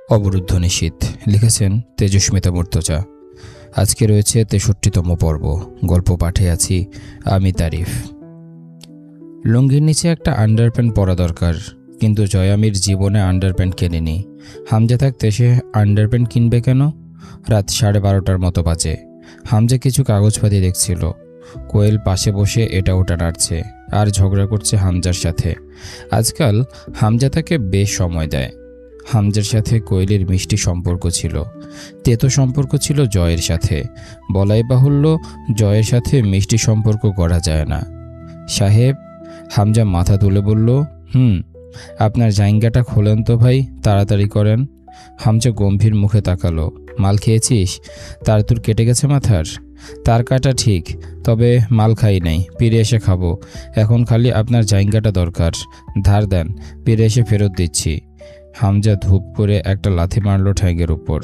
অবরুদ্ধ নিশীথ লিখেছেন তেজস্মিতা মুর্তজা। আজকে রয়েছে ৬৩তম পর্ব। গল্প পাঠে আছি আমি তারিফ। লুঙ্গির নিচে একটা আন্ডারপ্যান্ট পরা দরকার, কিন্তু জয়ামির জীবনে আন্ডারপ্যান্ট কেনেনি। হামজা থাকতে সে আন্ডারপ্যান্ট কিনবে কেন? রাত 12:30টার মতো বাজে। হামজা কিছু কাগজপাতি দেখছিল। কোয়েল পাশে বসে এটা ওটা নাড়ছে আর ঝগড়া করছে হামজার সাথে। আজকাল হামজা তাকে বেশ সময় দেয়। হামজার সাথে কোয়েলের মিষ্টি সম্পর্ক ছিল, তেতো সম্পর্ক ছিল জয়ের সাথে। বলাই বাহুল্য, জয়ের সাথে মিষ্টি সম্পর্ক করা যায় না। সাহেব, হামজা মাথা তুলে বলল, আপনার জাইঙ্গাটা খোলেন তো ভাই, তাড়াতাড়ি করেন। হামজা গম্ভীর মুখে তাকালো। মাল খেয়েছিস? তার তোর কেটে গেছে মাথার? তার কাটা ঠিক, তবে মাল খাই নাই, ফিরে এসে খাবো। এখন খালি আপনার জাইঙ্গাটা দরকার, ধার দেন, ফিরে এসে ফেরত দিচ্ছি। হামজা ধূপ করে একটা লাথি মারল ঠ্যাঙের উপর।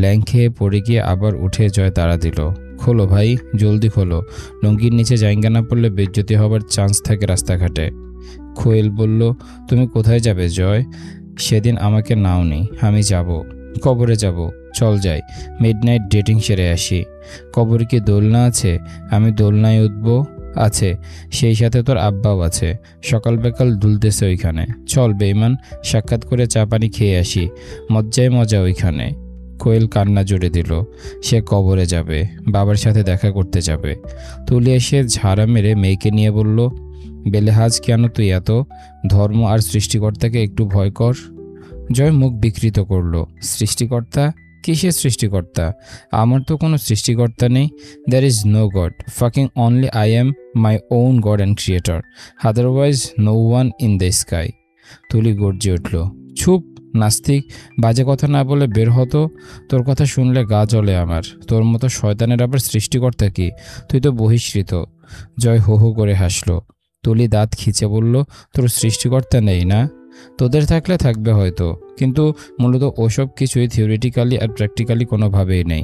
ল্যাং খেয়ে পড়ে গিয়ে আবার উঠে জয় তাড়া দিল, খোলো ভাই, জলদি খোলো, লুঙ্গির নিচে জাইঙ্গা না পড়লে বেজ্জতি হবার চান্স থাকে রাস্তাঘাটে। কোয়েল বলল, তুমি কোথায় যাবে জয়? সেদিন আমাকে নাওনি, আমি যাব, কবরে যাব। চল যাই, মিডনাইট ডেটিং সেরে আসি। কবরে কি দোলনা আছে? আমি দোলনায় উঠবো। আছে, সেই সাথে তোর আব্বাও আছে, সকাল বেকাল দুলতেছে ওইখানে। চল বেইমান, সাক্ষাৎ করে চা পানি খেয়ে আসি, মজ্জায় মজা ওইখানে। কোয়েল কান্না জুড়ে দিল। সে কবরে যাবে, বাবার সাথে দেখা করতে যাবে। তুলি এসে ঝাড়া মেরে মেয়েকে নিয়ে বলল, বেলেহাজ কেন তুই এত? ধর্ম আর সৃষ্টিকর্তাকে একটু ভয় কর। জয় মুখ বিকৃত করল। সৃষ্টিকর্তা? কিসের সৃষ্টিকর্তা? আমার তো কোনো সৃষ্টিকর্তা নেই। There is no god, fucking only I am my own god and creator, otherwise no one in the sky. Tuli গর্জে উঠল, চুপ নাস্তিক, বাজে কথা না বলে বের হতো। তোর কথা শুনলে গা জ্বলে আমার। তোর মতো শয়তানের আবার সৃষ্টিকর্তা কি? তুই তো বহিষ্কৃত। জয় হো হো করে হাসল। তুলি দাঁত খিচে বলল, তোর সৃষ্টিকর্তা নেই না? তোদের থাকলে থাকবে হয়তো, কিন্তু মূলত ওসব কিছুই থিওরিটিক্যালি আর প্র্যাকটিক্যালি কোনোভাবেই নেই।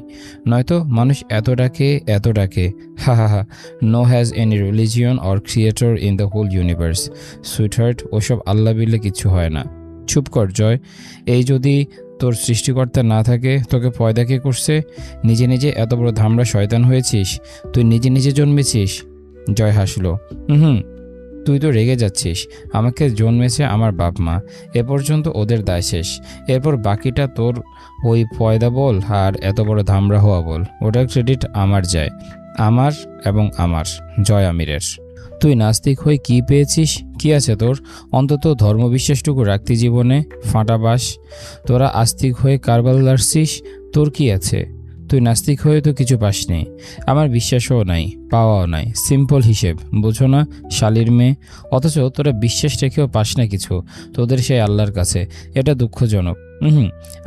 নয়তো মানুষ এত ডাকে, হা হা হা। No has any religion or creator in the whole universe. Sweetheart, ওসব আল্লাহ বিলে কিছু হয় না। চুপ কর জয়। এই যদি তোর সৃষ্টিকর্তা না থাকে, তোকে পয়দা কে করছে? নিজে নিজে এত বড় ধামড়া শয়তান হয়েছিস? তুই নিজে নিজে জন্মেছিস? জয় হাসল, তুই তো রেগে যাচ্ছিস। আমাকে জন্মেছে আমার বাপ মা, এ পর্যন্ত ওদের দায় শেষ। এরপর বাকিটা তোর ওই পয়দা বল আর এত বড় ধামড়া হওয়া বল, ওটার ক্রেডিট আমার যায়, আমার এবং আমার জয় আমিরের। তুই নাস্তিক হয়ে কি পেয়েছিস? কি আছে তোর? অন্তত ধর্মবিশ্বাসটুকু রাখতি জীবনে, ফাঁটা বাস। তোরা আস্তিক হয়ে কারবাল লড়ছিস, তোর কি আছে? তুই নাস্তিক হয়ে তো কিছু পাসনি, আমার বিশ্বাসও নাই, পাওয়াও নাই। সিম্পল হিসেব বুঝো না, শালির মেয়ে। অথচ তোরা বিশ্বাস রেখেও পাস না কিছু, তোদের সেই আল্লাহর কাছে। এটা দুঃখজনক।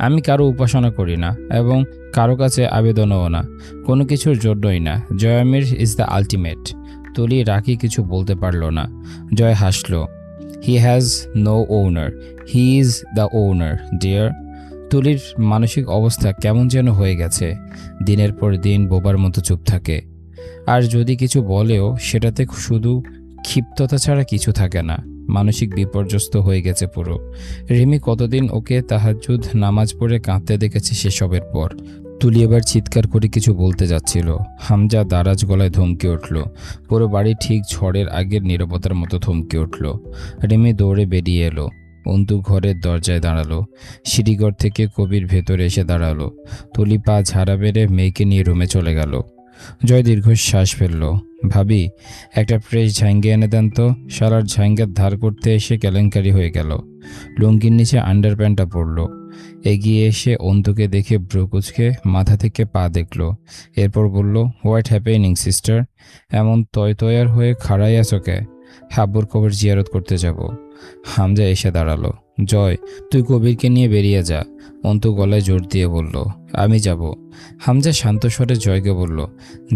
আমি কারো উপাসনা করি না এবং কারো কাছে আবেদনও না, কোনো কিছুর জন্যই না। Joy Amir is the ultimate. Tuli Rakhi কিছু বলতে পারল না। জয় হাসল। He has no owner, he is the owner dear. তুলির মানসিক অবস্থা কেমন যেন হয়ে গেছে। দিনের পর দিন বোবার মতো চুপ থাকে, আর যদি কিছু বলেও সেটাতে শুধু ক্ষিপ্ততা ছাড়া কিছু থাকে না। মানসিক বিপর্যস্ত হয়ে গেছে পুরো। রিমি কতদিন ওকে তাহাজ্জুদ নামাজ পড়ে কাঁদতে দেখেছে সেসবের পর। তুলি এবার চিৎকার করে কিছু বলতে যাচ্ছিল। হামজা দারাজ গলায় ধমকে উঠল। পুরো বাড়ি ঠিক ঝড়ের আগের নীরবতার মতো থমকে উঠল। রিমি দৌড়ে বেরিয়ে এলো। অন্তু ঘরের দরজায় দাঁড়ালো। সিঁড়িঘর থেকে কবির ভেতরে এসে দাঁড়ালো। তুলি পা ঝাড়া বেড়ে মেয়েকে নিয়ে রুমে চলে গেল। জয় দীর্ঘশ্বাস ফেলল। ভাবি, একটা ফ্রেশ ঝাঙ্গা এনে দেন তো। শালার ঝাঙ্গার ধার করতে এসে কেলেঙ্কারি হয়ে গেল। লুঙ্গির নিচে আন্ডারপ্যান্টটা পরল। এগিয়ে এসে অন্তুকে দেখে ভ্রু কুঁচকে মাথা থেকে পা দেখল। এরপর বলল, হোয়াট হ্যাপেনিং সিস্টার? এমন তয়তয়ার হয়ে খাড়াই আছো কে? হাব্বুর কবর জিয়ারত করতে যাব। হামজা এসে দাঁড়ালো। জয়, তুই কবিরকে নিয়ে বেরিয়ে যা। অন্তু গলায় জোর দিয়ে বলল, আমি যাব। হামজা শান্ত স্বরে জয়কে বলল,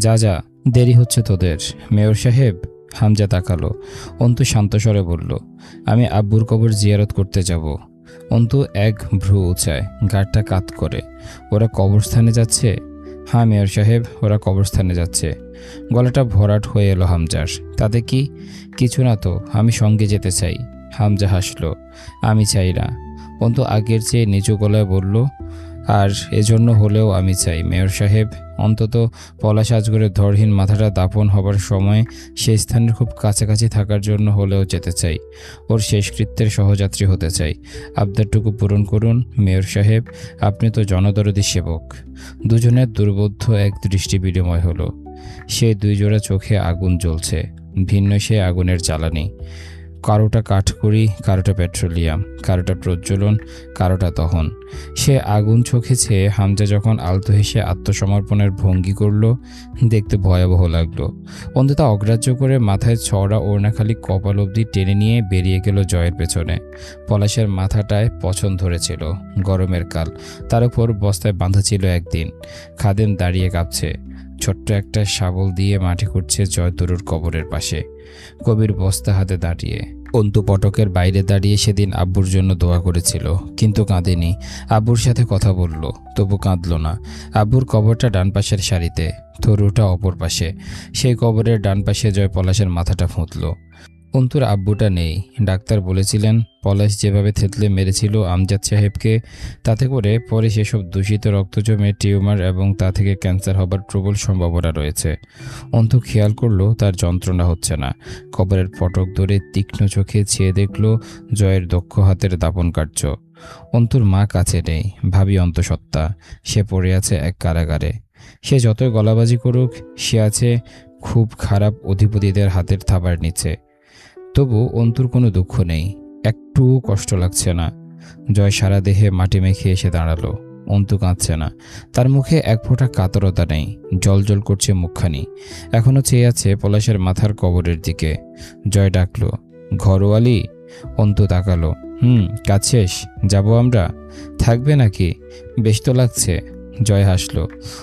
যা যা, দেরি হচ্ছে তোদের। মেয়র সাহেব। হামজা তাকালো। অন্তু শান্ত স্বরে বলল, আমি আব্বুর কবর জিয়ারত করতে যাব। অন্তু এক ভ্রু উঁচায়, গাড়টা কাত করে। ওরা কবরস্থানে যাচ্ছে? হ্যাঁ মেয়র সাহেব, ওরা কবরস্থানে যাচ্ছে। গলাটা ভরাট হয়ে এলো হামজার। তাতে কি? কিছু না তো, আমি সঙ্গে যেতে চাই। হামজা হাসল। আমি চাই না। অন্তু আগের চেয়ে নিচু গলায় বলল, আর এজন্য হলেও আমি চাই মেয়র সাহেব, অন্তত পলাশ আজগরের ধরহীন মাথাটা দাফন হবার সময় সেই স্থানের খুব কাছাকাছি থাকার জন্য হলেও যেতে চাই। ওর শেষকৃত্যের সহযাত্রী হতে চাই। আবদারটুকু পূরণ করুন মেয়র সাহেব, আপনি তো জনদরদী সেবক। দুজনের দুর্বোধ্য এক দৃষ্টি বিনিময় হলো। সে দুই জোড়া চোখে আগুন জ্বলছে, ভিন্ন সে আগুনের জ্বালানি। কারোটা কাঠখড়ি, কারোটা পেট্রোলিয়াম, কারোটা প্রজ্বলন, কারোটা দহন। সে আগুন চোখে চেয়ে হামজা যখন আলতো হেসে আত্মসমর্পণের ভঙ্গি করল, দেখতে ভয়াবহ লাগলো। অন্তত অগ্রাহ্য করে মাথায় ছড়া ওড়নাখালি কপাল অবধি টেনে নিয়ে বেরিয়ে গেল জয়ের পেছনে। পলাশের মাথাটায় পছন্দ ধরেছিল, গরমের কাল, তার উপর বস্তায় বাঁধা ছিল একদিন। খাদেম দাঁড়িয়ে কাঁপছে, ছোট্ট একটা শাবল দিয়ে মাটি খুঁড়ছে জয় তরুর কবরের পাশে। কবির বস্তা হাতে দাঁড়িয়ে। অন্তু পটকের বাইরে দাঁড়িয়ে সেদিন আব্বুর জন্য দোয়া করেছিল, কিন্তু কাঁদেনি। আব্বুর সাথে কথা বলল, তবু কাঁদল না। আব্বুর কবরটা ডান পাশের সারিতে, তরুটা অপর পাশে। সেই কবরের ডান পাশে জয় পলাশের মাথাটা ফুঁতল। অন্তুর আব্বুটা নেই। ডাক্তার বলেছিলেন পলাশ যেভাবে থেতলে মেরেছিল আমজাদ সাহেবকে, তাতে করে পরে সেসব দূষিত রক্ত জমে টিউমার এবং তা থেকে ক্যান্সার হবার প্রবল সম্ভাবনা রয়েছে। অন্তু খেয়াল করলো তার যন্ত্রণা হচ্ছে না। কবরের ফটক ধরে তীক্ষ্ণ চোখে চেয়ে দেখল জয়ের দক্ষ হাতের দাপন কার্য। অন্তুর মা কাছে নেই, ভাবি অন্তঃসত্ত্বা। সে পড়ে আছে এক কারাগারে। সে যতই গলাবাজি করুক, সে আছে খুব খারাপ অধিপতিদের হাতের থাবার নিচে। তবু অন্তুর কোনো দুঃখ নেই, একটুও কষ্ট লাগছে না। জয় সারা দেহে মাটি মেখে এসে দাঁড়ালো। অন্তু কাঁদছে না, তার মুখে এক ফোঁটা কাতরতা নেই, জলজল করছে মুখখানি। এখনো চেয়ে আছে পলাশের মাথার কবরের দিকে। জয় ডাকলো, ঘরোয়ালি। অন্তু তাকালো, কাজ শেষ, যাবো আমরা? থাকবে নাকি? বেশ তো লাগছে। জয় হাসল,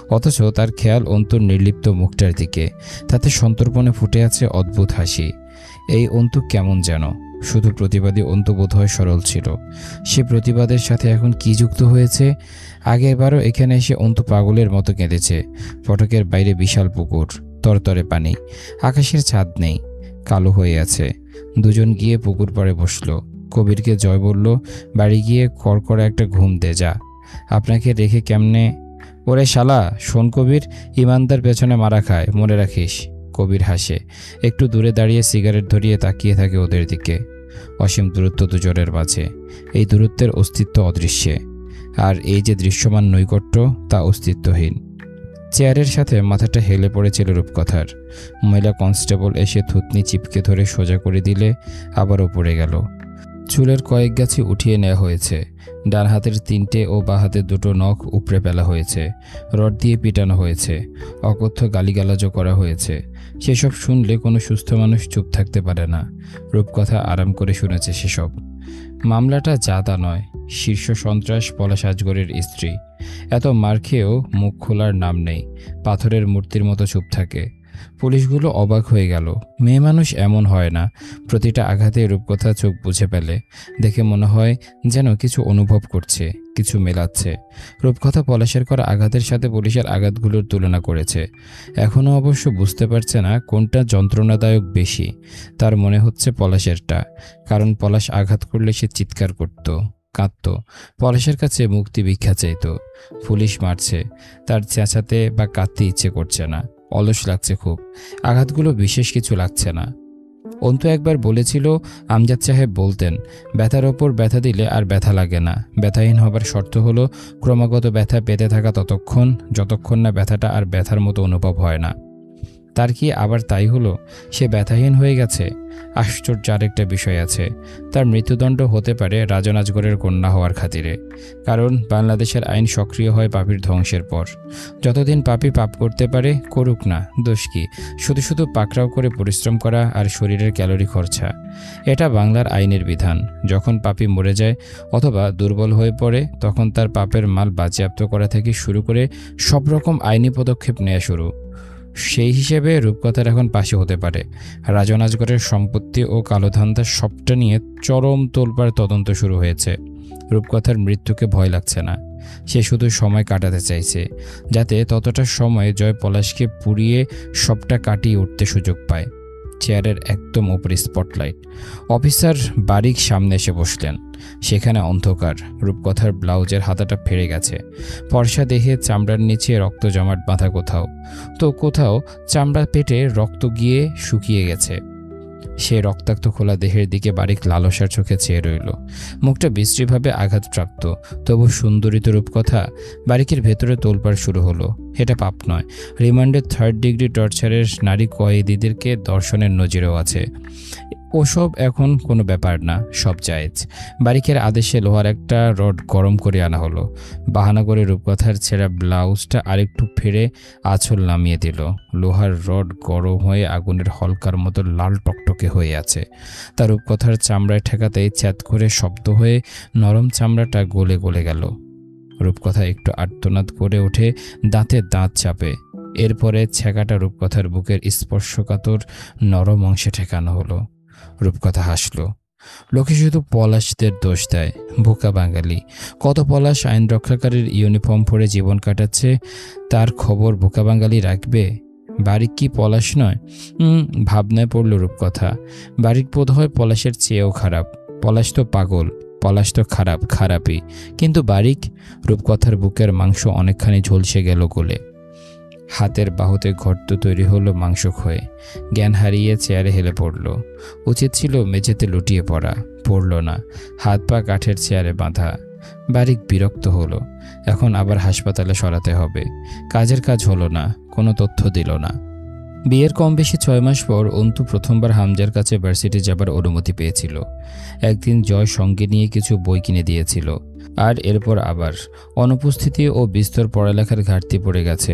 অথচ তার খেয়াল অন্তুর নির্লিপ্ত মুখটার দিকে। তাতে সন্তর্পণে ফুটে আছে অদ্ভুত হাসি। এই অন্তু কেমন যেন, শুধু প্রতিবাদী অন্তু বোধহয় সরল ছিল। সে প্রতিবাদের সাথে এখন কি যুক্ত হয়েছে? আগেরবারও এখানে এসে অন্তু পাগলের মতো কেঁদেছে। ফটকের বাইরে বিশাল পুকুর, তরতরে পানি, আকাশের ছাদ নেই, কালো হয়ে আছে। দুজন গিয়ে পুকুর পাড়ে বসলো। কবিরকে জয় বলল, বাড়ি গিয়ে কড়কড়া একটা ঘুম দে যা, আপনাকে রেখে কেমনে। ওরে শালা, শোন কবির, ইমানদার পেছনে মারা খায়, মনে রাখিস। কবির হাসে, একটু দূরে দাঁড়িয়ে সিগারেট ধরিয়ে তাকিয়ে থাকে ওদের দিকে। অসীম দূরত্ব দুজনের মাঝে, এই দূরত্বের অস্তিত্ব অদৃশ্যে, আর এই যে দৃশ্যমান নৈকট্য তা অস্তিত্বহীন। চেয়ারের সাথে মাথাটা হেলে পড়েছিল রূপকথার। মহিলা কনস্টেবল এসে থুতনি চিপকে ধরে সোজা করে দিলে আবারও পড়ে গেল। চুলের কয়েক গাছি উঠিয়ে নেওয়া হয়েছে। ডান হাতের 3টে ও বাঁ হাতের 2টো নখ উপড়ে ফেলা হয়েছে। রড দিয়ে পিটানো হয়েছে। অকথ্য গালিগালাজও করা হয়েছে। সেসব শুনলে কোনো সুস্থ মানুষ চুপ থাকতে পারে না। রূপকথা আরাম করে শুনেছে সেসব। মামলাটা জাদা নয়, শীর্ষ সন্ত্রাস পলাশ আজগরের স্ত্রী। এত মার খেয়েও মুখ খোলার নাম নেই, পাথরের মূর্তির মতো চুপ থাকে। পুলিশগুলো অবাক হয়ে গেল। মেয়ে মানুষ এমন হয় না। প্রতিটা আঘাতে রূপকথা চোখ বুঝে ফেলে। দেখে মনে হয় যেন কিছু অনুভব করছে, কিছু মেলাচ্ছে। রূপকথা পলাশের করা আঘাতের সাথে পুলিশের আঘাতগুলোর তুলনা করেছে। এখনও অবশ্য বুঝতে পারছে না কোনটা যন্ত্রণাদায়ক বেশি। তার মনে হচ্ছে পলাশেরটা, কারণ পলাশ আঘাত করলে সে চিৎকার করত, কাঁদত, পলাশের কাছে মুক্তি ভিক্ষা চাইত। পুলিশ মারছে, তার চেঁচাতে বা কাঁদতে ইচ্ছে করছে না, অলস লাগছে খুব। আঘাতগুলো বিশেষ কিছু লাগছে না। অন্তু একবার বলেছিল, আমজাদ সাহেব বলতেন, ব্যথার ওপর ব্যথা দিলে আর ব্যথা লাগে না। ব্যথাহীন হবার শর্ত হলো ক্রমাগত ব্যথা পেতে থাকা ততক্ষণ, যতক্ষণ না ব্যথাটা আর ব্যথার মতো অনুভব হয় না। তার কি আবার তাই হলো? সে ব্যথাহীন হয়ে গেছে। আশ্চর্য আরেকটা বিষয় আছে, তার মৃত্যুদণ্ড হতে পারে রাজন আজগরের কন্যা হওয়ার খাতিরে। কারণ বাংলাদেশের আইন সক্রিয় হয় পাপীর ধ্বংসের পর। যতদিন পাপী পাপ করতে পারে করুক না, দোষ কি? শুধু শুধু পাকড়াও করে পরিশ্রম করা আর শরীরের ক্যালোরি খরচা, এটা বাংলার আইনের বিধান। যখন পাপী মরে যায় অথবা দুর্বল হয়ে পড়ে, তখন তার পাপের মাল বাজেয়াপ্ত করা থেকে শুরু করে সব রকম আইনি পদক্ষেপ নেওয়া শুরু। সেই হিসেবে রূপকথার এখন পাশে হতে পারে। রাজন আজগরের সম্পত্তি ও কালোধান্দা সবটা নিয়ে চরম তোলপাড় তদন্ত শুরু হয়েছে। রূপকথার মৃত্যুকে ভয় লাগছে না। সে শুধু সময় কাটাতে চাইছে, যাতে ততটা সময় জয় পলাশকে পুড়িয়ে সবটা কাটিয়ে উঠতে সুযোগ পায়। চেয়ারের একদম উপরে স্পটলাইট। অফিসার বারিক সামনে এসে বসলেন। সেখানে অন্ধকার। রূপকথার ব্লাউজের হাতাটা ফেড়ে গেছে। ফর্সা দেহে চামড়ার নিচে রক্ত জমাট বাঁধা, কোথাও চামড়া পেটে রক্ত গিয়ে শুকিয়ে গেছে। সে রক্তাক্ত খোলা দেহের দিকে বারিক লালসার চোখে চেয়ে রইল। মুখটা বিশ্রীভাবে আঘাতপ্রাপ্ত, তবু সুন্দরিত রূপকথা। বারিকের ভেতরে তোলপাড় শুরু হলো। এটা পাপ নয়। রিমান্ডের 3rd ডিগ্রি টর্চারের নারী কয়েদিদেরকে দর্শনের নজিরও আছে। ওসব এখন কোনো ব্যাপার না, সব জায়েজ। বারিকের আদেশে লোহার একটা রড গরম করে আনা হলো। বাহানা করে রূপকথার ছেঁড়া ব্লাউজটা আরেকটু ফেরে আঁচল নামিয়ে দিল। লোহার রড গরম হয়ে আগুনের হলকার মতো লাল টকটকে হয়ে আছে। তার রূপকথার চামড়ায় ঠেকাতেই চ্যাত করে শব্দ হয়ে নরম চামড়াটা গলে গলে গেল। রূপকথা একটু আর্তনাদ করে ওঠে, দাঁতে দাঁত চাপে। এরপরে ছ্যাঁকাটা রূপকথার বুকের স্পর্শকাতর নরম অংশে ঠেকানো হলো। রূপকথা হাসল। লোকে শুধু পলাশদের দোষ দেয়। বোকা বাঙালি। কত পলাশ আইন রক্ষাকারীর ইউনিফর্ম পরে জীবন কাটাচ্ছে, তার খবর বোকা বাঙালি রাখবে? বারিক কি পলাশ নয়? ভাবনায় পড়ল রূপকথা। বারিক বোধ হয় পলাশের চেয়েও খারাপ। পলাশ তো পাগল, পলাশ তো খারাপই। কিন্তু বারিক? রূপকথার বুকের মাংস অনেকখানি ঝলসে গেল গলে। হাতের বাহুতে গর্ত তৈরি হলো মাংস ক্ষয়ে। জ্ঞান হারিয়ে চেয়ারে হেলে পড়ল। উচিত ছিল মেঝেতে লুটিয়ে পড়ল না। হাত পা কাঠের চেয়ারে বাঁধা। বারিক বিরক্ত হলো। এখন আবার হাসপাতালে সরাতে হবে। কাজের কাজ হলো না, কোনো তথ্য দিল না। বিয়ের কম বেশি 6 মাস পর অন্তু প্রথমবার হামজার কাছে ভার্সিটি যাবার অনুমতি পেয়েছিল। একদিন জয় সঙ্গে নিয়ে কিছু বই কিনে দিয়েছিল। আর এরপর আবার অনুপস্থিতি ও বিস্তর পড়ালেখার ঘাটতি পড়ে গেছে।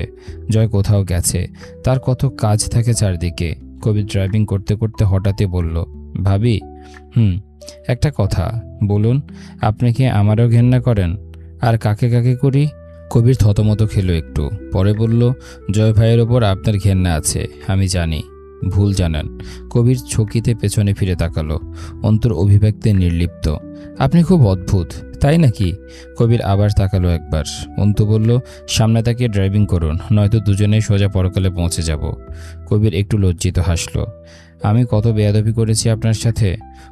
জয় কোথাও গেছে, তার কত কাজ থাকে চারদিকে। কবির ড্রাইভিং করতে করতে হঠাৎই বলল, ভাবি, একটা কথা বলুন, আপনি কি আমারও ঘেন্না করেন? আর কাকে কাকে করি? কবির থতমত খেলো একটু, পরে বলল, জয় ভাইয়ের ওপর আপনার ঘেন্না আছে, আমি জানি। ভুল জানেন। কবির ছকিতে পেছনে ফিরে তাকালো। অন্তর অভিব্যক্তি নির্লিপ্ত। আপনি খুব অদ্ভুত, তাই নাকি? কবির আবার তাকালো একবার। অন্তু বলল, সামনে তাকিয়ে ড্রাইভিং করুন, নয়তো দুজনেই সোজা পরকালে পৌঁছে যাব। কবির একটু লজ্জিত হাসল। আমি কত বেয়াদবি করেছি আপনার সাথে?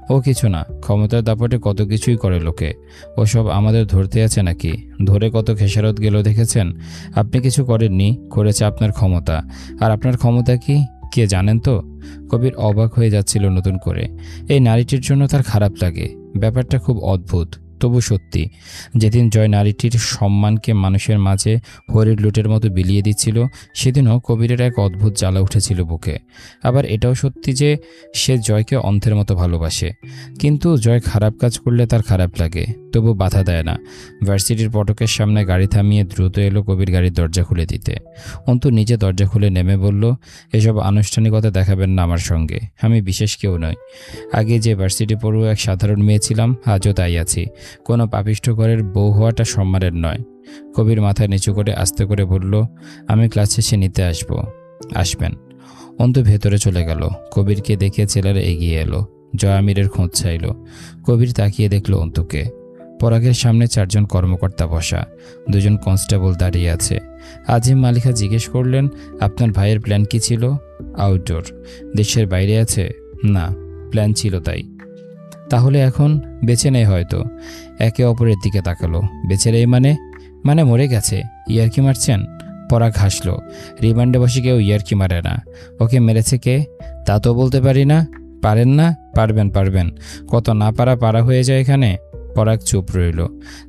ও কিছু না, ক্ষমতার দাপটে কত কিছুই করে লোকে। ওসব আমাদের ধরতে আছে নাকি? ধরে কত খেসারত গেল দেখেছেন? আপনি কিছু করেননি, করেছে আপনার ক্ষমতা। আর আপনার ক্ষমতা কি কে জানেন তো? কবির অবাক হয়ে যাচ্ছিল নতুন করে। এই নারীটির জন্য তার খারাপ লাগে। ব্যাপারটা খুব অদ্ভুত, তবু সত্যি। যেদিন জয় নারীটির সম্মানকে মানুষের মাঝে হরির লুটের মতো বিলিয়ে দিচ্ছিল, সেদিনও কবিরের এক অদ্ভুত জ্বালা উঠেছিল বুকে। আবার এটাও সত্যি যে সে জয়কে অন্ধের মতো ভালোবাসে। কিন্তু জয় খারাপ কাজ করলে তার খারাপ লাগে, তবু বাধা দেয় না। ভার্সিটির ফটকের সামনে গাড়ি থামিয়ে দ্রুত এলো কবির গাড়ির দরজা খুলে দিতে। অন্তু নিজে দরজা খুলে নেমে বলল, এসব আনুষ্ঠানিকতা দেখাবেন না আমার সঙ্গে, আমি বিশেষ কেউ নই। আগে যে ভার্সিটি পড়ুয়া এক সাধারণ মেয়ে ছিলাম, আজও তাই আছি। কোনো পাপিষ্ঠ ঘরের বউ হওয়াটা সম্মানের নয়। কবির মাথা নিচু করে আস্তে করে বলল, আমি ক্লাস শেষে নিতে আসবেন। অন্তু ভেতরে চলে গেল। কবিরকে দেখে ছেলেরা এগিয়ে এলো। জয় আমিরের খোঁজ চাইল। কবির তাকিয়ে দেখল অন্তুকে। পরাগের সামনে 4 জন কর্মকর্তা বসা, 2 জন কনস্টেবল দাঁড়িয়ে আছে। আজিম মালিকা জিজ্ঞেস করলেন, আপনার ভাইয়ের প্ল্যান কি ছিল? আউটডোর। দেশের বাইরে আছে? না, প্ল্যান ছিল তাই। তাহলে এখন বেঁচে নেই হয়তো। একে অপরের দিকে তাকালো। বেঁচে নেই মানে মরে গেছে? ইয়ার্কি মারছেন? পরাগ হাসল। রিমান্ডে বসে কেউ ইয়ার্কি মারে না। ওকে মেরেছে কে? তা তো বলতে পারি না। পারেন না? পারবেন। কত না পারা হয়ে যায় এখানে। পরাগ চুপ রইল।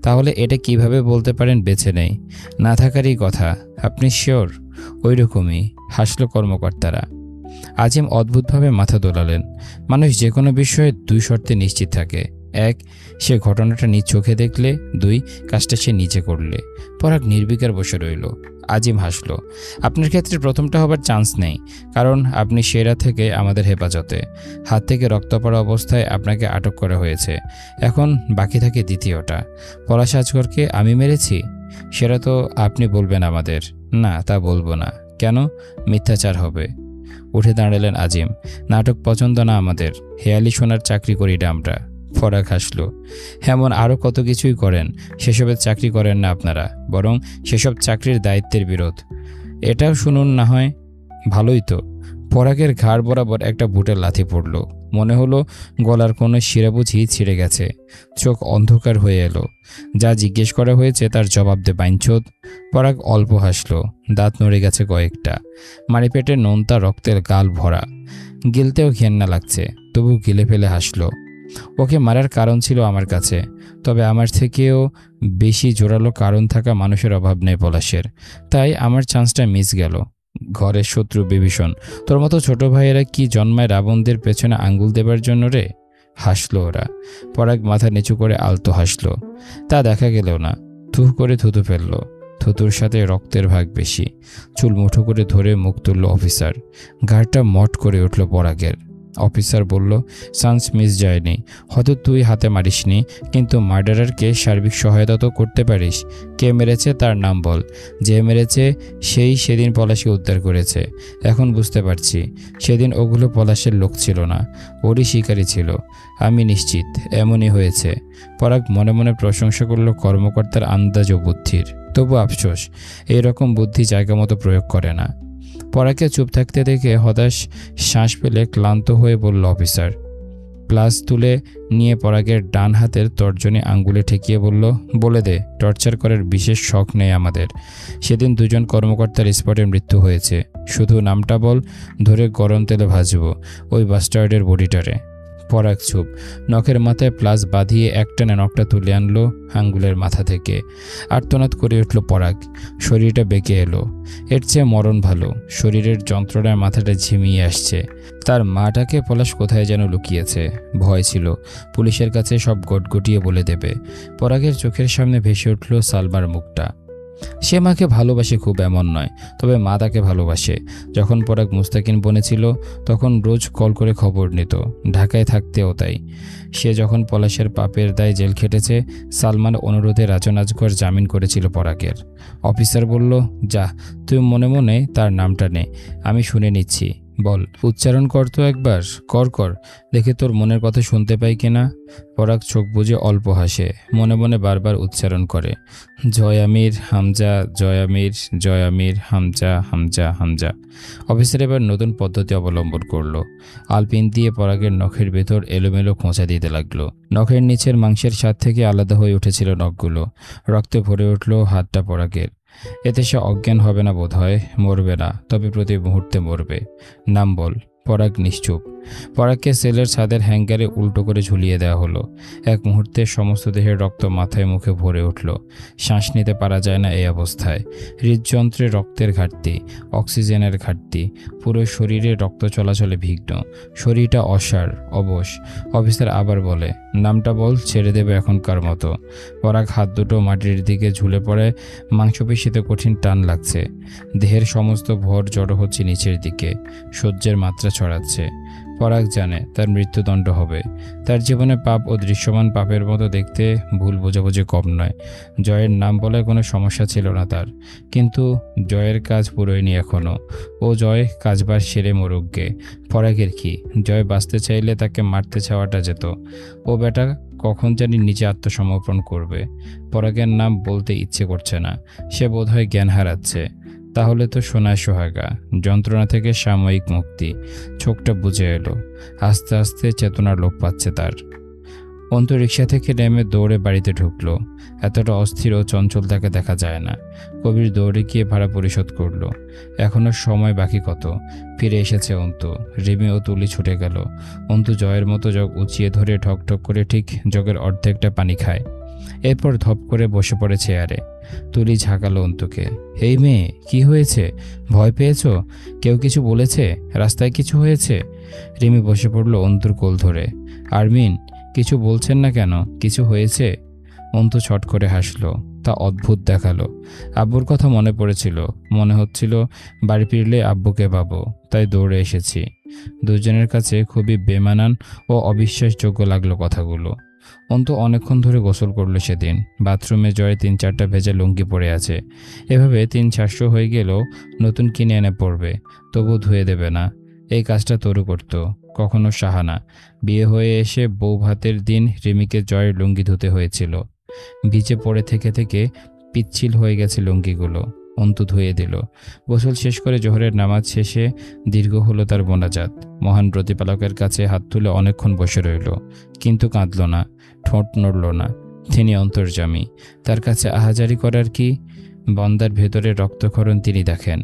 তাহলে এটা কিভাবে বলতে পারেন বেঁচে নেই? না থাকারই কথা। আপনি শিওর? ওই রকমই, হাসল কর্মকর্তারা। আজিম অদ্ভুতভাবে মাথা দোলালেন। মানুষ যে কোনো বিষয়ে 2 শর্তে নিশ্চিত থাকে। 1, সে ঘটনাটা নিজ চোখে দেখলে। 2, কাজটা সে নিজে করলে। পরাগ নির্বিকার বসে রইল। আজিম হাসল। আপনার ক্ষেত্রে প্রথমটা হবার চান্স নেই, কারণ আপনি সেরা থেকে আমাদের হেফাজতে। হাত থেকে রক্ত পড়া অবস্থায় আপনাকে আটক করা হয়েছে। এখন বাকি থাকে দ্বিতীয়টা। পলাশ আজগরকে আমি মেরেছি, সেটা তো আপনি বলবেন আমাদের। না, তা বলবো না। কেন? মিথ্যাচার হবে। উঠে দাঁড়ালেন আজিম। নাটক পছন্দ না আমাদের। হেয়ালি সোনার চাকরি করি না আমরা। পরাগ হাসল। এমন আরও কত কিছুই করেন, সেসবের চাকরি করেন না আপনারা, বরং সেসব চাকরির দায়িত্বের বিরোধ। এটাও শুনুন না হয়। ভালোই তো। পরাগের ঘাড় বরাবর একটা বুটের লাথি পড়ল। মনে হলো গলার কোনো শিরা বুঝি ছিঁড়ে গেছে। চোখ অন্ধকার হয়ে এলো। যা জিজ্ঞেস করা হয়েছে তার জবাব দে বাইঞ্চোদ। পরাগ অল্প হাসলো, দাঁত নড়ে গেছে কয়েকটা। মাড়িপেটে নোনতা রক্তের গাল ভরা। গিলতেও ঘেন্না লাগছে, তবু গিলে ফেলে হাসলো। ওকে মারার কারণ ছিল আমার কাছে, তবে আমার থেকেও বেশি জোরালো কারণ থাকা মানুষের অভাব নেই পলাশের। তাই আমার চান্সটা মিস গেল। ঘরের শত্রু বিভীষণ, তোর মতো ছোট ভাইয়েরা কি জন্মায় রাবণদের পেছনে আঙ্গুল দেবার জন্য রে? হাসলো ওরা। পরাগ মাথা নিচু করে আলতো হাসলো। তা দেখা গেলেও না। থু করে থুতু ফেললো। থুতুর সাথে রক্তের ভাগ বেশি। চুল মুঠো করে ধরে মুখ তুলল অফিসার। ঘাড়টা মট করে উঠল পরাগের। অফিসার বলল, চান্স মিস যায়নি। হয়তো তুই হাতে মারিসনি, কিন্তু মার্ডারারকে সার্বিক সহায়তা তো করতে পারিস। কে মেরেছে তার নাম বল। যে মেরেছে সেই সেদিন পলাশকে উদ্ধার করেছে। এখন বুঝতে পারছি, সেদিন ওগুলো পলাশের লোক ছিল না, ওরই শিকারী ছিল। আমি নিশ্চিত এমনই হয়েছে। পরাগ মনে মনে প্রশংসা করল কর্মকর্তার আন্দাজ ও বুদ্ধির। তবু আফসোস, এইরকম বুদ্ধি জায়গা মতো প্রয়োগ করে না। পরাগকে চুপ থাকতে দেখে হতাশ শ্বাস ফেলে ক্লান্ত হয়ে বলল অফিসার। প্লাস তুলে নিয়ে পরাগের ডান হাতের তর্জনী আঙ্গুলে ঠেকিয়ে বলল, বলে দে, টর্চার করার বিশেষ শখ নেই আমাদের। সেদিন দুজন কর্মকর্তার স্পটে মৃত্যু হয়েছে। শুধু নামটা বল, ধরে গরম তেলে ভাজবো ওই বাস্টার্ডের বডিটারে। পরাগ চুপ। নখের মাথায় প্লাস বাঁধিয়ে একটানে নখটা তুলে আনলো আঙ্গুলের মাথা থেকে। আর্তনাদ করে উঠল পরাগ। শরীরটা বেঁকে এলো। এর চেয়ে মরণ ভালো। শরীরের যন্ত্রণায় মাথাটা ঝিমিয়ে আসছে। তার মাটাকে পলাশ কোথায় যেন লুকিয়েছে। ভয় ছিল পুলিশের কাছে সব গটগটিয়ে বলে দেবে। পরাগের চোখের সামনে ভেসে উঠল সালমার মুখটা। সে মাকে ভালোবাসে খুব এমন নয়, তবে মা তাকে ভালোবাসে। যখন পরাগ মুস্তাকিন বনেছিল তখন রোজ কল করে খবর নিত, ঢাকায় থাকতেও তাই। সে যখন পলাশের পাপের দায় জেল খেটেছে, সালমান অনুরোধে রাজনাজগর জামিন করেছিল পরাগের। অফিসার বলল, যা, তুই মনে মনে তার নামটা নে, আমি শুনে নিচ্ছি। বল, উচ্চারণ কর তো একবার। কর দেখে তোর মনের কথা শুনতে পাই কিনা। পরাগ চোখ বুজে অল্প হাসে, মনে মনে বারবার উচ্চারণ করে, জয় আমির হামজা, জয় আমির, জয় আমির হামজা, হামজা হামজা। অফিসার এবার নতুন পদ্ধতি অবলম্বন করলো। আলপিন দিয়ে পরাগের নখের ভেতর এলোমেলো খোঁচা দিতে লাগলো। নখের নিচের মাংসের স্বাদ থেকে আলাদা হয়ে উঠেছিল নখগুলো। রক্তে ভরে উঠল হাতটা পরাগের। এতে সে অজ্ঞান হবে না বোধ হয়, মরবে না, তবে প্রতি মুহূর্তে মরবে। নাম বল। পরাগ নিশ্চুপ। পরাগকে সেলের ছাদের হ্যাঙ্গারে উল্টো করে ঝুলিয়ে দেওয়া হলো। এক মুহূর্তে সমস্ত দেহের রক্ত মাথায় মুখে ভরে উঠল। শ্বাস নিতে পারা যায় না এই অবস্থায়। হৃদযন্ত্রে রক্তের ঘাটতি, অক্সিজেনের ঘাটতি, পুরো শরীরে রক্ত চলাচলে বিঘ্ন। শরীরটা অসাড়, অবশ। অফিসার আবার বলে, নামটা বল, ছেড়ে দেবে এখনকার মতো। পরাগ হাত দুটো মাটির দিকে ঝুলে পড়ে। মাংসপেশিতে কঠিন টান লাগছে। দেহের সমস্ত ভর জড়ো হচ্ছে নিচের দিকে, সহ্যের মাত্রা ছড়াচ্ছে। পরাগ জানে তার মৃত্যুদণ্ড হবে। তার জীবনে পাপ ও দৃশ্যমান পাপের মতো দেখতে ভুল বোঝাবুঝি কম নয়। জয়ের নাম বলায় কোনো সমস্যা ছিল না তার, কিন্তু জয়ের কাজ পুরোয়নি এখনও। ও জয় কাজবার সেরে মরুকগে। পরাগের কি? জয় বাঁচতে চাইলে তাকে মারতে চাওয়াটা যেত। ও বেটা কখন জানি নিজে আত্মসমর্পণ করবে। পরাগের নাম বলতে ইচ্ছে করছে না। সে বোধহয় জ্ঞান হারাচ্ছে। তাহলে তো সোনায় সোহাগা, যন্ত্রণা থেকে সাময়িক মুক্তি। চোখটা বুঝে এলো। আস্তে আস্তে চেতনার লোপ পাচ্ছে তার। অন্তু রিক্সা থেকে নেমে দৌড়ে বাড়িতে ঢুকলো। এতটা অস্থির ও চঞ্চল তাকে দেখা যায় না। কবির দৌড়ে গিয়ে ভাড়া পরিশোধ করলো। এখনো সময় বাকি কত। ফিরে এসেছে অন্তু। রিমি ও তুলি ছুটে গেল। অন্তু জয়ের মতো জগ উঁচিয়ে ধরে ঠক ঠক করে ঠিক জগের অর্ধেকটা পানি খায়। এরপর ধপ করে বসে পড়ে চেয়ারে। তুলি ঝাঁকালো অন্তুকে, এই মেয়ে, কি হয়েছে? ভয় পেয়েছ? কেউ কিছু বলেছে? রাস্তায় কিছু হয়েছে? রিমি বসে পড়ল অন্তুর কোল ধরে। আরমিন, কিছু বলছেন না কেন? কিছু হয়েছে? অন্তু ছট করে হাসলো। তা অদ্ভুত দেখালো। আব্বুর কথা মনে পড়েছিল। মনে হচ্ছিল বাড়ি ফিরলে আব্বুকে পাবো, তাই দৌড়ে এসেছি। দুজনের কাছে খুবই বেমানান ও অবিশ্বাসযোগ্য লাগলো কথাগুলো। অন্তু অনেকক্ষণ ধরে গোসল করলো সেদিন। বাথরুমে জয় 3-4টা ভেজা লুঙ্গি পরে আছে। এভাবে 3-400 হয়ে গেলেও নতুন কিনে এনে পড়বে, তবু ধুয়ে দেবে না। এই কাজটা তরু করত, কখনো সাহানা। বিয়ে হয়ে এসে বউ ভাতের দিন রিমিকে জয়ের লুঙ্গি ধুতে হয়েছিল। ভিজে পড়ে থেকে থেকে পিচ্ছিল হয়ে গেছে লুঙ্গিগুলো। অন্তু ধুয়ে দিল। গোসল শেষ করে জোহরের নামাজ শেষে দীর্ঘ হলো তার মোনাজাত। মহান প্রতিপালকের কাছে হাত তুলে অনেকক্ষণ বসে রইল, কিন্তু কাঁদল না, ঠোঁট নড়ল না। তিনি অন্তর্যামী, তার কাছে আহাজারি করার কি? বন্দার ভেতরে রক্তক্ষরণ তিনি দেখেন।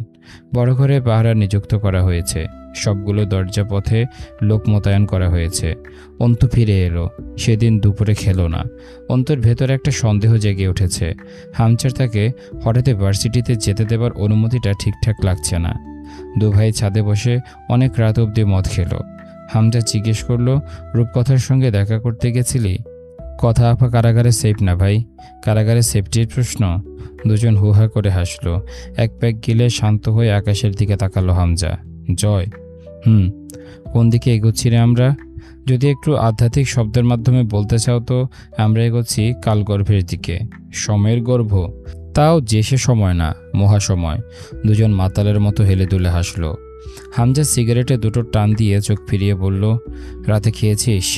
বড় ঘরে পাহারা নিযুক্ত করা হয়েছে, সবগুলো দরজা পথে লোক মোতায়েন করা হয়েছে। অন্তু ফিরে এলো, সেদিন দুপুরে খেলো না। অন্তুর ভেতরে একটা সন্দেহ জেগে উঠেছে। হামচার তাকে হঠাৎ ভার্সিটিতে যেতে দেবার অনুমতিটা ঠিকঠাক লাগছে না। দুভাই ছাদে বসে অনেক রাত অবধি মদ খেলো। হামজা জিজ্ঞেস করলো, রূপকথার সঙ্গে দেখা করতে গেছিলি? কথা আপা কারাগারে সেফ না ভাই। কারাগারে সেফটির প্রশ্ন? দুজন হুহা করে হাসলো। এক প্যাক গিলে শান্ত হয়ে আকাশের দিকে তাকালো হামজা। জয়, কোন দিকে এগোচ্ছি রে আমরা? যদি একটু আধ্যাত্মিক শব্দের মাধ্যমে বলতে চাও তো আমরা এগোচ্ছি কালগর্ভের দিকে। সময়ের গর্ভ? তাও যে সে সময় না, মহাসময়। দুজন মাতালের মতো হেলে দুলে হাসলো। হামজা সিগারেটে দুটো টান দিয়ে চোখ ফিরিয়ে বলল, রাতে খেয়েছিস?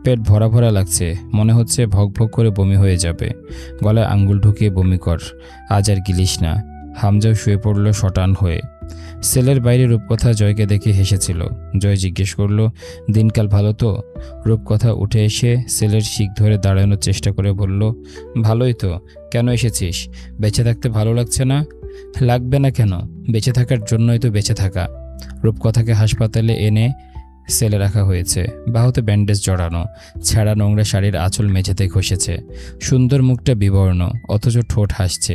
পেট ভরা ভরা লাগছে, মনে হচ্ছে ভক ভক করে বমি হয়ে যাবে। গলায় আঙ্গুল ঢুকিয়ে বমি কর, আজ আর গিলিস না। হামজাও শুয়ে পড়ল শটান হয়ে। সেলের বাইরে রূপকথা জয়কে দেখে হেসেছিল। জয় জিজ্ঞেস করলো, দিনকাল ভালো তো? রূপকথা উঠে এসে সেলের শিক ধরে দাঁড়ানোর চেষ্টা করে বলল, ভালোই তো। কেন এসেছিস? বেঁচে থাকতে ভালো লাগছে না? লাগবে না কেন? বেঁচে থাকার জন্যই তো বেঁচে থাকা। রূপকথাকে হাসপাতালে এনে সেলে রাখা হয়েছে। বাহুতে ব্যান্ডেজ জড়ানো, ছেঁড়া নোংরা শাড়ির আঁচল মেঝেতে ঘষেছে। সুন্দর মুখটা বিবর্ণ, অথচ ঠোঁট হাসছে,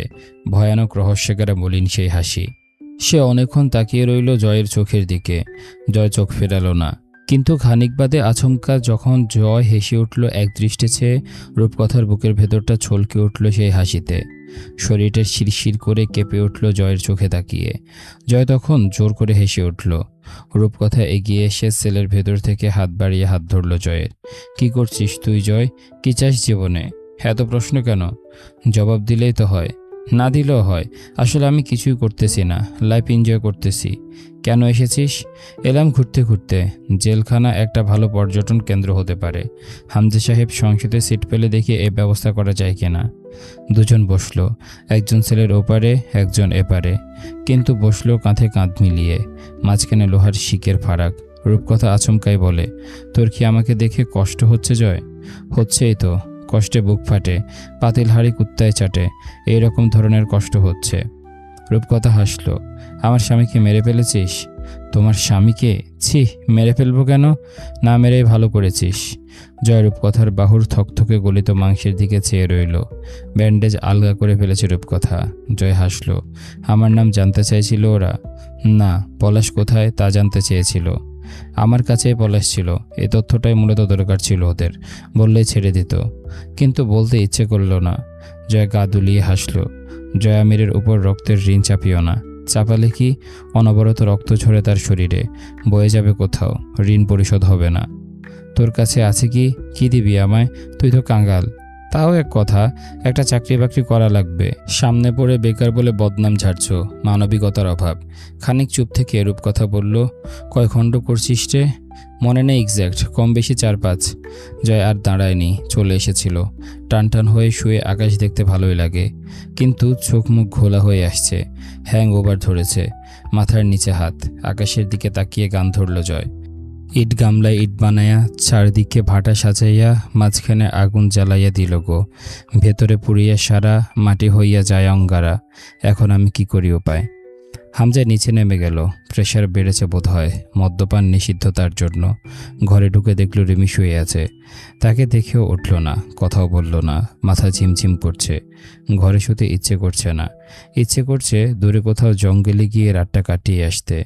ভয়ানক রহস্যকারা মলিন সেই হাসি। সে অনেকক্ষণ তাকিয়ে রইল জয়ের চোখের দিকে। জয় চোখ ফেরালো না, কিন্তু খানিক বাদে আচমকা যখন জয় হেসে উঠল এক দৃষ্টে চেয়ে, রূপকথার বুকের ভেতরটা ছলকে উঠল সেই হাসিতে। শরীরটা শিরশির করে কেঁপে উঠল জয়ের চোখে তাকিয়ে। জয় তখন জোর করে হেসে উঠল। রূপকথা এগিয়ে এসে সেলের ভেতর থেকে হাত বাড়িয়ে হাত ধরল জয়ের। কি করছিস তুই জয়? কি চাস জীবনে? এত প্রশ্ন কেন? জবাব দিলেই তো হয়, না দিলেও হয়। আসলে আমি কিছুই করতেছি না, লাইফ এনজয় করতেছি। কেন এসেছিস? এলাম ঘুরতে ঘুরতে। জেলখানা একটা ভালো পর্যটন কেন্দ্র হতে পারে। হামজা সাহেব সংসদে সিট পেলে দেখে এ ব্যবস্থা করা যায় কিনা। দুজন বসলো, একজন ছেলের ওপারে একজন এপারে, কিন্তু বসলো কাঁধে কাঁধ মিলিয়ে। মাঝখানে লোহার শিকের ফারাক। রূপকথা আচমকাই বলে, তোর কি আমাকে দেখে কষ্ট হচ্ছে জয়? হচ্ছেই তো, কষ্টে বুক ফাটে, পাতিল হাড়ি কুত্তায় চাটে, এইরকম ধরনের কষ্ট হচ্ছে। রূপকথা হাসলো, আমার স্বামীকে মেরে ফেলেছিস? তোমার স্বামীকে? ছি, মেরে ফেলবো কেন? না মেরেই ভালো করেছিস। জয় রূপকথার বাহুর থকথকে গলিত মাংসের দিকে চেয়ে রইল। ব্যান্ডেজ আলগা করে ফেলেছে রূপকথা। জয় হাসলো। আমার নাম জানতে চাইছিল ওরা? না, পলাশ কোথায় তা জানতে চেয়েছিল। আমার কাছেই পলাশ ছিল, এ তথ্যটাই মূলত দরকার ছিল ওদের, বললেই ছেড়ে দিত। কিন্তু বলতে ইচ্ছে করল না। জয় গা দুলিয়ে হাসল। জয়ামিরের উপর রক্তের ঋণ চাপিও না, চাপালে কি অনবরত রক্ত ঝরে তার শরীরে, বয়ে যাবে কোথাও, ঋণ পরিশোধ হবে না। তোর কাছে আছে কি দিবি আমায়? তুই তো কাঙ্গাল। তাও এক কথা, একটা চাকরি বাকরি করা লাগবে। সামনে পড়ে বেকার বলে বদনাম ঝাড়ছ, মানবিকতার অভাব। খানিক চুপ থেকে রূপকথা বলল, কয় খণ্ড করছিস রে? মনে নেই এক্স্যাক্ট, কম বেশি 4-5। জয় আর দাঁড়ায়নি, চলে এসেছিল। টান টান হয়ে শুয়ে আকাশ দেখতে ভালোই লাগে, কিন্তু চোখ মুখ ঘোলা হয়ে আসছে, হ্যাং ওভার ধরেছে। মাথার নিচে হাত, আকাশের দিকে তাকিয়ে গান ধরল জয়। ইট গামলায় ইট বানাইয়া, চারদিকে ভাটা সাজাইয়া, মাঝখানে আগুন জ্বালাইয়া দিল গো, ভেতরে পুড়িয়া সারা, মাটি হইয়া যায় অঙ্গারা। এখন আমি কি করি উপায়? হামজা নিচে নেমে গেল। প্রেশার বেড়েছে বোধ হয়, মদ্যপান নিষিদ্ধ তার জন্য। ঘরে ঢুকে দেখল রিমি শুয়ে আছে। তাকে দেখেও উঠল না, কথাও বলল না। মাথা ঝিমঝিম করছে, ঘরে শুতে ইচ্ছে করছে না। ইচ্ছে করছে দূরে কোথাও জঙ্গলে গিয়ে রাতটা কাটিয়ে আসতে।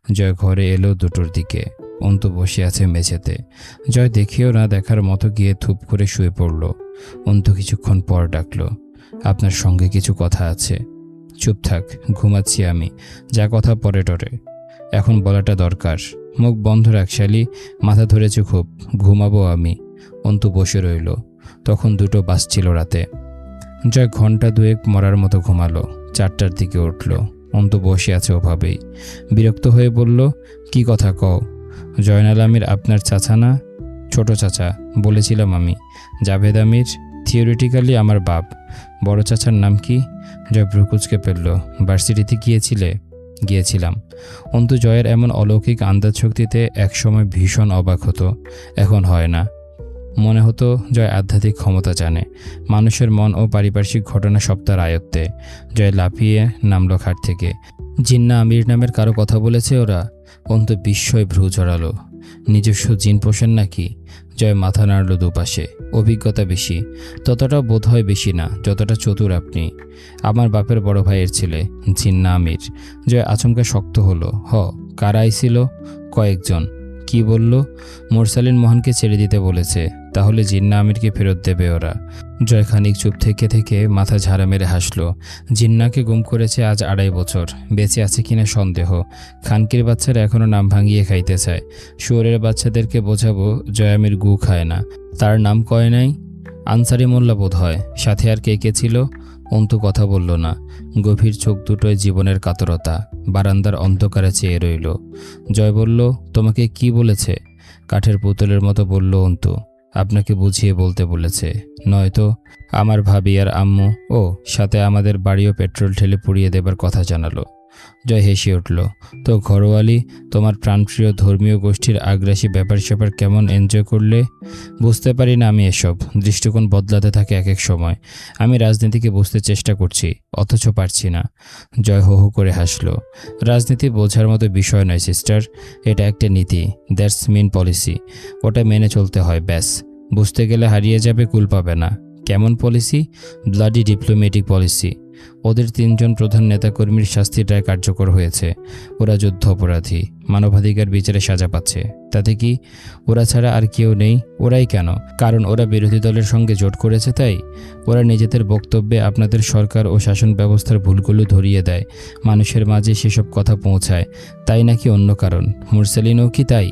জয় ঘরে এলো 2টোর দিকে। অন্তু বসে আছে মেঝেতে। জয় দেখেও না দেখার মতো গিয়ে থুপ করে শুয়ে পড়ল। অন্তু কিছুক্ষণ পর ডাকল, আপনার সঙ্গে কিছু কথা আছে। চুপ থাক, ঘুমাচ্ছি আমি, যা কথা পরে টরে। এখন বলাটা দরকার। মুখ বন্ধ রাখ শালি, মাথা ধরেছে খুব, ঘুমাবো আমি। অন্তু বসে রইল। তখন 2টো বাজছিল রাতে। জয় ঘন্টা 2 মরার মতো ঘুমালো। 4টার দিকে উঠল। অন্তু বসে আছে ওভাবেই। বিরক্ত হয়ে বলল, কি কথা কও? জয়নাল আমির আপনার চাচা না? ছোট চাচা, বলেছিলাম আমি। জাভেদ আমির? থিওরিটিক্যালি আমার বাপ। বড় চাচার নাম কি? জয় ভ্রুকুচকে ফেলল। ভার্সিটিতে গিয়েছিলাম। অন্তু জয়ের এমন অলৌকিক আন্দাজ শক্তিতে একসময় ভীষণ অবাক হতো, এখন হয় না। মনে হতো জয় আধ্যাত্মিক ক্ষমতা জানে, মানুষের মন ও পারিপার্শ্বিক ঘটনা সব তার আয়ত্তে। জয় লাফিয়ে নামল খাট থেকে। জিন্না আমির নামের কারো কথা বলেছে ওরা? অন্তু বিস্ময় ভ্রু জড়ালো। নিজস্ব জিন পোষেন নাকি? জয় মাথা নাড়ল দুপাশে। অভিজ্ঞতা বেশি, ততটা বোধ হয় বেশি না যতটা চতুর আপনি। আমার বাপের বড় ভাইয়ের ছেলে, জিন্না আমির। জয় আচমকা শক্ত হলো। কারা আইছিল? কয়েকজন। কি বলল? মোরসালিন মোহনকে ছেড়ে দিতে বলেছে। তাহলে জিন্না আমিরকে ফেরত দেবে ওরা? জয় খানিক চুপ থেকে মাথা ঝাড়া মেরে হাসল। জিন্নাকে গুম করেছে আজ 2.5 বছর। বেঁচে আছে কিনা সন্দেহ। খানকির বাচ্চারা এখনও নাম ভাঙিয়ে খাইতে চায়। শুয়োরের বাচ্চাদেরকে বোঝাবো জয় আমির গু খায় না। তার নাম কয় নাই? আনসারি মোল্লা বোধ হয়। সাথে আর কে ছিল? অন্তু কথা বলল না। গভীর চোখ দুটোয় জীবনের কাতরতা। বারান্দার অন্ধকারে চেয়ে রইল। জয় বলল, তোমাকে কি বলেছে? কাঠের পুতুলের মতো বলল অন্তু। আপনাকে বুঝিয়ে বলতে বলেছে। নয়তো আমার ভাবি আর আম্মু, ও সাথে আমাদের বাড়িও পেট্রোল ঢেলে পুড়িয়ে দেবার কথা জানালো। জয় হেসে উঠল। তো ঘরোয়ালি, তোমার প্রাণপ্রিয় ধর্মীয় গোষ্ঠীর আগ্রাসী ব্যাপার স্যাপার কেমন এনজয় করলে? বুঝতে পারি না আমি এসব। দৃষ্টিকোণ বদলাতে থাকে এক এক সময়। আমি রাজনীতিকে বুঝতে চেষ্টা করছি, অথচ পারছি না। জয় হো হো করে হাসল। রাজনীতি বোঝার মতো বিষয় নয় সিস্টার, এটা একটা নীতি। That's mean policy. ওটা মেনে চলতে হয়, ব্যাস। বুঝতে গেলে হারিয়ে যাবে, কুল পাবে না। কেমন পলিসি? Bloody diplomatic policy. ওদের 3 জন প্রধান নেতাকর্মীর শাস্তির রায় কার্যকর হয়েছে। ওরা যুদ্ধ অপরাধী, মানবাধিকার বিচারে সাজা পাচ্ছে। তাতে কি? ওরা ছাড়া আর কেউ নেই? ওরাই কেন? কারণ ওরা বিরোধী দলের সঙ্গে জোট করেছে তাই? ওরা নিজেদের বক্তব্যে আপনাদের সরকার ও শাসন ব্যবস্থার ভুলগুলো ধরিয়ে দেয়, মানুষের মাঝে সেসব কথা পৌঁছায়। তাই নাকি অন্য কারণ? মুরসালিনও কি তাই?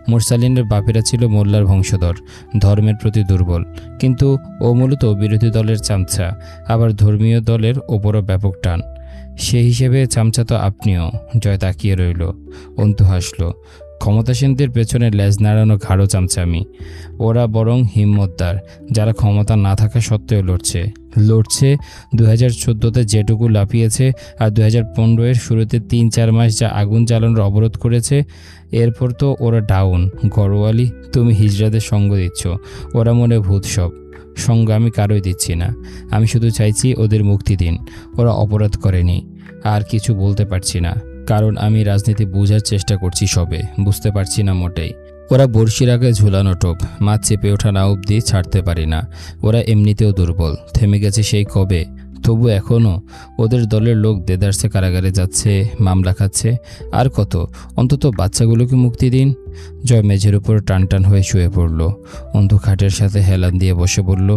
মুরসালিনের বাপেরা ছিল মোল্লার বংশধর, ধর্মের প্রতি দুর্বল। কিন্তু ও মূলত বিরোধী দলের চামচা, আবার ধর্মীয় দলের ওপরও ব্যাপক টান। সে হিসেবে চামচা তো আপনিও। জয় তাকিয়ে রইল। অন্তু হাসল। ক্ষমতাসীনদের পেছনে লেজ নাড়ানো ঘাড়ো চামচামি। ওরা বরং হিম্মতদার, যারা ক্ষমতা না থাকা সত্ত্বেও লড়ছে। 2014-তে যেটুকু লাফিয়েছে, আর 2015-এর শুরুতে 3-4 মাস যা আগুন জ্বালানোর অবরোধ করেছে, এরপর তো ওরা ডাউন। ঘরোয়ালি, তুমি হিজড়াদের সঙ্গ দিচ্ছ। ওরা মনে ভূত সব। সঙ্গ আমি কারোই দিচ্ছি না। আমি শুধু চাইছি ওদের মুক্তি দিন। ওরা অপরাধ করেনি। আর কিছু বলতে পারছি না, কারণ আমি রাজনীতি বোঝার চেষ্টা করছি সবে, বুঝতে পারছি না মোটেই। ওরা বড়শির আগে ঝুলানো টোপ, মাছ চেপে ওঠা না অবধি ছাড়তে পারি না। ওরা এমনিতেও দুর্বল, থেমে গেছে সেই কবে। তবু এখনও ওদের দলের লোক দেদারসে কারাগারে যাচ্ছে, মামলা খাচ্ছে। আর কত? অন্তত বাচ্চাগুলোকে মুক্তি দিন। জয় মেঝের উপর টান হয়ে শুয়ে পড়ল। অন্তু খাটের সাথে হেলান দিয়ে বসে বলল,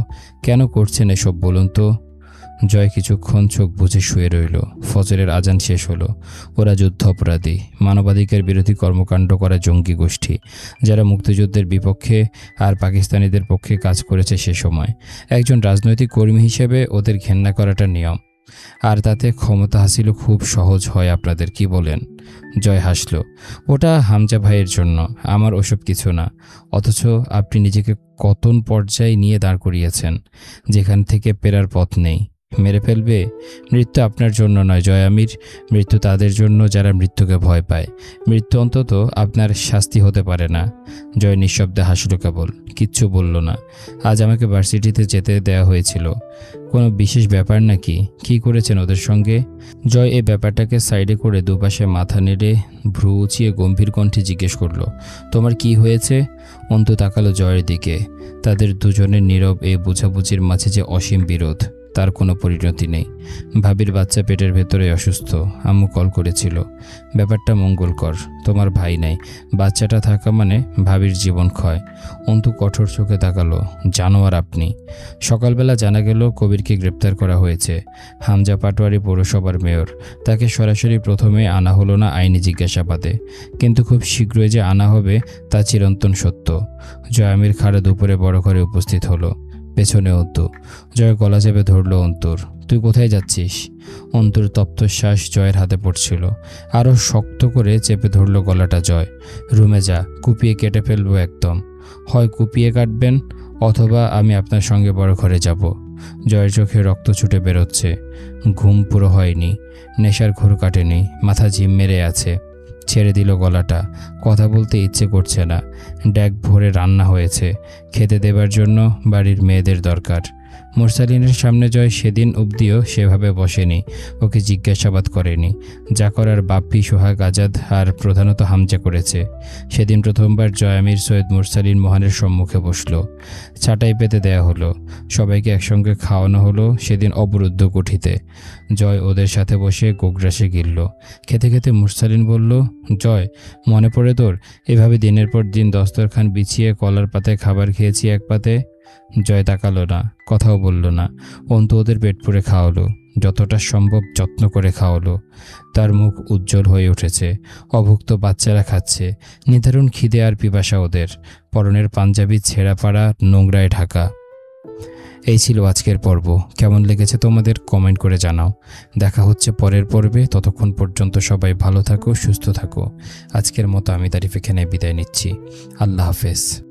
কেন করছেন এসব বলুন তো? জয় কিছুক্ষণ চোখ বুজে শুয়ে রইল। ফজরের আজান শেষ হলো। ওরা যুদ্ধ অপরাধী, মানবাধিকার বিরোধী কর্মকাণ্ড করা জঙ্গি গোষ্ঠী, যারা মুক্তিযুদ্ধের বিপক্ষে আর পাকিস্তানিদের পক্ষে কাজ করেছে সে সময়। একজন রাজনৈতিক কর্মী হিসেবে ওদের ঘেন্না করাটা নিয়ম। আর তাতে ক্ষমতা হাসিল খুব সহজ হয় আপনাদের, কি বলেন? জয় হাসল। ওটা হামজা ভাইয়ের জন্য, আমার ওসব কিছু না। অথচ আপনি নিজেকে কতন পর্যায়ে নিয়ে দাঁড় করিয়েছেন, যেখান থেকে ফেরার পথ নেই। মেরে ফেলবে? মৃত্যু আপনার জন্য নয় জয় আমির, মৃত্যু তাদের জন্য যারা মৃত্যুকে ভয় পায়। মৃত্যু অন্তত আপনার শাস্তি হতে পারে না। জয় নিঃশব্দে হাসল কেবল, কিচ্ছু বলল না। আজ আমাকে ভার্সিটিতে যেতে দেওয়া হয়েছিল। কোনো বিশেষ ব্যাপার নাকি? কি করেছেন ওদের সঙ্গে? জয় এই ব্যাপারটাকে সাইডে করে দুপাশে মাথা নেড়ে ভ্রু উঁচিয়ে গম্ভীর কণ্ঠে জিজ্ঞেস করল, তোমার কি হয়েছে? অন্তু তাকালো জয়ের দিকে। তাদের দুজনের নীরব এই বোঝাবুঝির মাঝে যে অসীম বিরোধ, তার কোনো পরিণতি নেই। ভাবির বাচ্চা পেটের ভেতরে অসুস্থ, আম্মু কল করেছিল। ব্যাপারটা মঙ্গলকর, তোমার ভাই নাই, বাচ্চাটা থাকা মানে ভাবির জীবন ক্ষয়। অন্তু কঠোর চোখে তাকালো, জানোয়ার আপনি। সকালবেলা জানা গেল কবিরকে গ্রেপ্তার করা হয়েছে। হামজা পাটোয়ারি পৌরসভার মেয়র। তাকে সরাসরি প্রথমে আনা হলো না আইনি জিজ্ঞাসাবাদে, কিন্তু খুব শীঘ্রই যে আনা হবে তা চিরন্তন সত্য। জয় আমির খাড়া দুপুরে বড় ঘরে উপস্থিত হলো। পেছনে অন্তু। জয় গলা চেপে ধরল অন্তুর। তুই কোথায় যাচ্ছিস? অন্তুর তপ্ত শ্বাস জয়ের হাতে পড়ছিল। আরও শক্ত করে চেপে ধরল গলাটা জয়। রুমে যা, কুপিয়ে কেটে ফেলবো একদম। হয় কুপিয়ে কাটবেন, অথবা আমি আপনার সঙ্গে বড় ঘরে যাব। জয়ের চোখে রক্ত ছুটে বেরোচ্ছে। ঘুম পুরো হয়নি, নেশার ঘোর কাটেনি, মাথা ঝিম মেরে আছে। ছেড়ে দিল গলাটা, কথা বলতে ইচ্ছে করছে না। ড্যাগ ভরে রান্না হয়েছে, খেতে দেবার জন্য বাড়ির মেয়েদের দরকার। মুরসালিনের সামনে জয় সেদিন অবধিও সেভাবে বসেনি, ওকে জিজ্ঞাসাবাদ করেনি। যা করার বাপ্পি, সোহাগ, আজাদ আর প্রধানত হামজা করেছে। সেদিন প্রথমবার জয় আমির সৈয়দ মুরসালিন মোহনের সম্মুখে বসল। ছাঁটাই পেতে দেয়া হলো, সবাইকে একসঙ্গে খাওয়ানো হলো। সেদিন অবরুদ্ধ কুঠিতে জয় ওদের সাথে বসে গোগ্রাসে গিলল। খেতে খেতে মুরসালিন বলল, জয়, মনে পড়ে তোর? এভাবে দিনের পর দিন দস্তরখান বিছিয়ে কলার পাতায় খাবার খেয়েছি এক পাতে। জয় তাকালো না, কথাও বলল না। অন্তু ওদের পেট পুরে খাওয়ালো, যতটা সম্ভব যত্ন করে খাওয়ালো। তার মুখ উজ্জ্বল হয়ে উঠেছে। অভুক্ত বাচ্চারা খাচ্ছে, নিদারুণ খিদে আর পিপাসা ওদের। পরনের পাঞ্জাবি ছেঁড়া পাড়া, নোংরায় ঢাকা। এই ছিল আজকের পর্ব। কেমন লেগেছে তোমাদের কমেন্ট করে জানাও। দেখা হচ্ছে পরের পর্বে। ততক্ষণ পর্যন্ত সবাই ভালো থাকো, সুস্থ থাকো। আজকের মতো আমি তারিফ এখানে বিদায় নিচ্ছি। আল্লাহ হাফেজ।